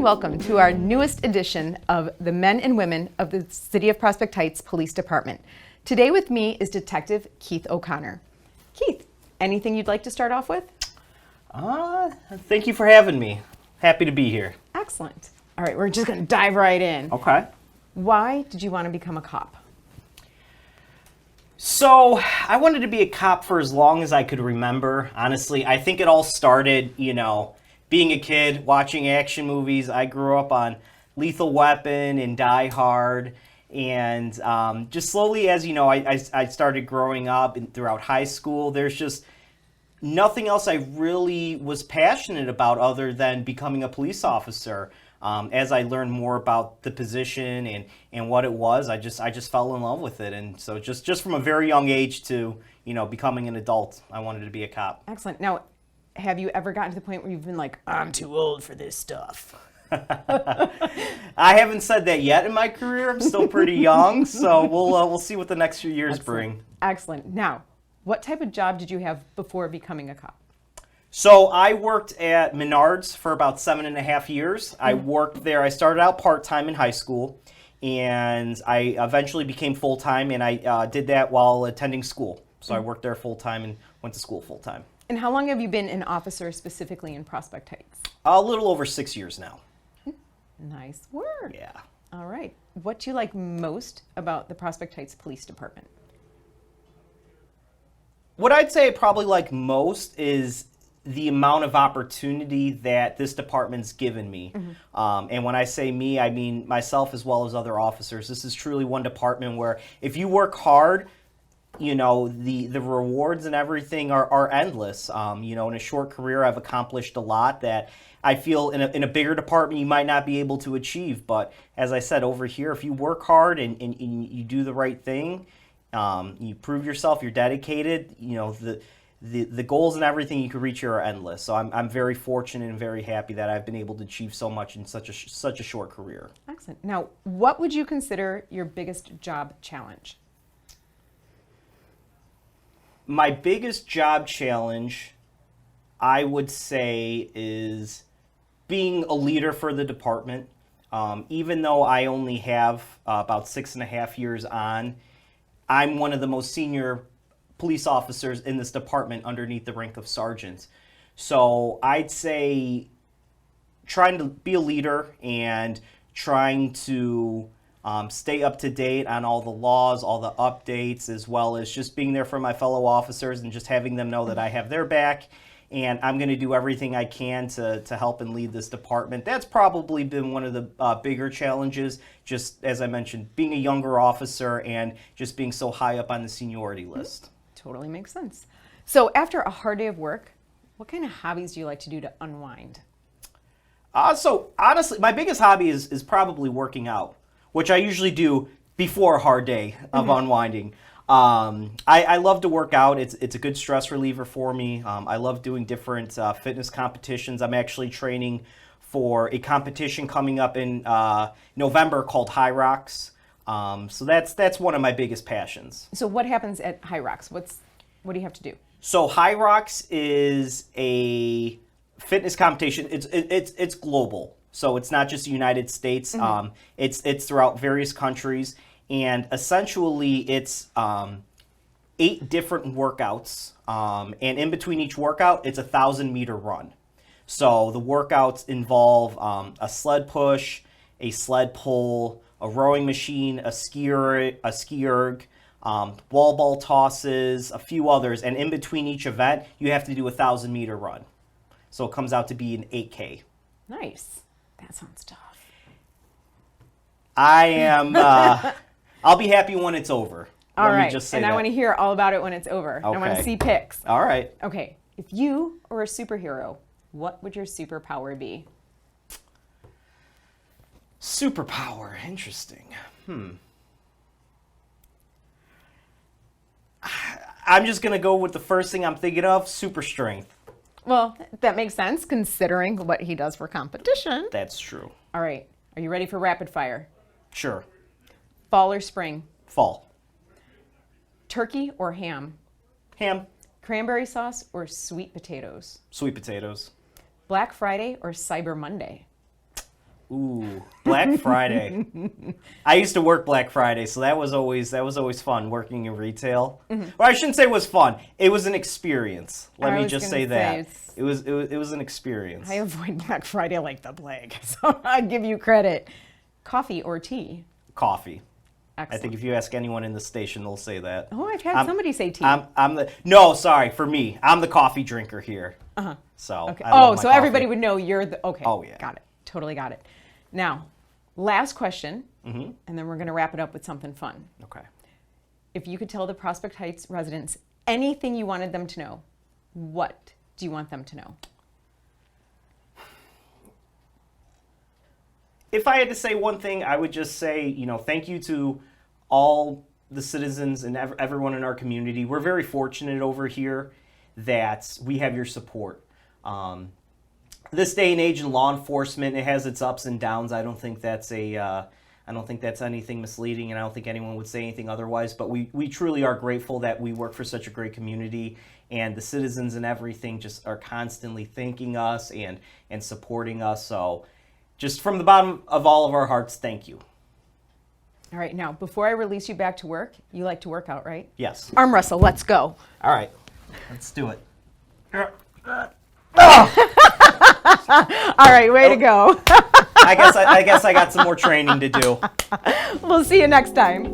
welcome to our newest edition of the Men and Women of the City of Prospect Heights Police Department. Today with me is Detective Keith O'Connor. Keith, anything you'd like to start off with? Thank you for having me. Happy to be here. Excellent. All right, we're just going to dive right in. Okay. Why did you want to become a cop? So, I wanted to be a cop for as long as I could remember. Honestly, I think it all started, being a kid, watching action movies. I grew up on Lethal Weapon and Die Hard. And just slowly as, I started growing up and throughout high school, there's just nothing else I really was passionate about other than becoming a police officer. As I learned more about the position and what it was, I just fell in love with it. And so just from a very young age to, becoming an adult, I wanted to be a cop. Excellent. Now, have you ever gotten to the point where you've been like, I'm too old for this stuff? I haven't said that yet in my career. I'm still pretty young, so we'll see what the next few years bring. Excellent. Now, what type of job did you have before becoming a cop? So I worked at Menards for about 7.5 years. I worked there. I started out part-time in high school, and I eventually became full-time, and I did that while attending school. So I worked there full-time and went to school full-time. And how long have you been an officer specifically in Prospect Heights? A little over 6 years now. Nice work. Yeah. All right. What do you like most about the Prospect Heights Police Department? What I'd say I probably like most is the amount of opportunity that this department's given me. And when I say me, I mean myself as well as other officers. This is truly one department where if you work hard, the rewards and everything are endless. In a short career, I've accomplished a lot that I feel in a bigger department you might not be able to achieve. But as I said, over here, if you work hard and you do the right thing, you prove yourself, you're dedicated, the goals and everything you could reach here are endless. So I'm very fortunate and very happy that I've been able to achieve so much in such a short career. Excellent. Now, what would you consider your biggest job challenge? My biggest job challenge, I would say, is being a leader for the department. Even though I only have about 6.5 years on, I'm one of the most senior police officers in this department underneath the rank of sergeant. So I'd say trying to be a leader and trying to stay up to date on all the laws, all the updates, as well as just being there for my fellow officers and just having them know that I have their back. And I'm going to do everything I can to help and lead this department. That's probably been one of the bigger challenges, just as I mentioned, being a younger officer and just being so high up on the seniority list. Totally makes sense. So after a hard day of work, what kind of hobbies do you like to do to unwind? So honestly, my biggest hobby is probably working out, which I usually do before a hard day of unwinding. I love to work out. It's a good stress reliever for me. I love doing different fitness competitions. I'm actually training for a competition coming up in November called High Rocks. So that's one of my biggest passions. So what happens at High Rocks? What do you have to do? So High Rocks is a fitness competition. It's global. So it's not just the United States. It's throughout various countries. And essentially, it's 8 different workouts, and in between each workout, it's a 1,000-meter run. So the workouts involve a sled push, a sled pull, a rowing machine, a ski erg, wall ball tosses, a few others, and in between each event, you have to do a 1,000-meter run. So it comes out to be an 8K. Nice. That sounds tough. I am. I'll be happy when it's over. All right, I want to hear all about it when it's over. Okay. I want to see pics. All right. Okay, if you were a superhero, what would your superpower be? Superpower, interesting. I'm just going to go with the first thing I'm thinking of, super strength. Well, that makes sense considering what he does for competition. That's true. All right, are you ready for rapid fire? Sure. Fall or spring? Fall. Turkey or ham? Ham. Cranberry sauce or sweet potatoes? Sweet potatoes. Black Friday or Cyber Monday? Ooh, Black Friday. I used to work Black Friday, so that was always fun working in retail. Well, I shouldn't say it was fun. It was an experience. Let I me was just gonna say say that. it's- It was an experience. I avoid Black Friday like the plague, so I give you credit. Coffee or tea? Coffee. Excellent. I think if you ask anyone in the station, they'll say that. Oh, I've had somebody say tea. Sorry, for me, I'm the coffee drinker here. Uh-huh. So. Okay. I love Oh, my so everybody coffee. would know you're the. Okay. Oh, yeah. Got it. Totally got it. Now, last question, and then we're going to wrap it up with something fun. Okay. If you could tell the Prospect Heights residents anything you wanted them to know, what do you want them to know? If I had to say one thing, I would just say, thank you to all the citizens and everyone in our community. We're very fortunate over here that we have your support. This day and age in law enforcement, it has its ups and downs. I don't think that's anything misleading, and I don't think anyone would say anything otherwise. But we truly are grateful that we work for such a great community, and the citizens and everything just are constantly thanking us and supporting us. So, just from the bottom of all of our hearts, thank you. All right. Now, before I release you back to work, you like to work out, right? Yes. Arm wrestle. Let's go. All right. Let's do it. All right. Way to go. I guess I got some more training to do. We'll see you next time.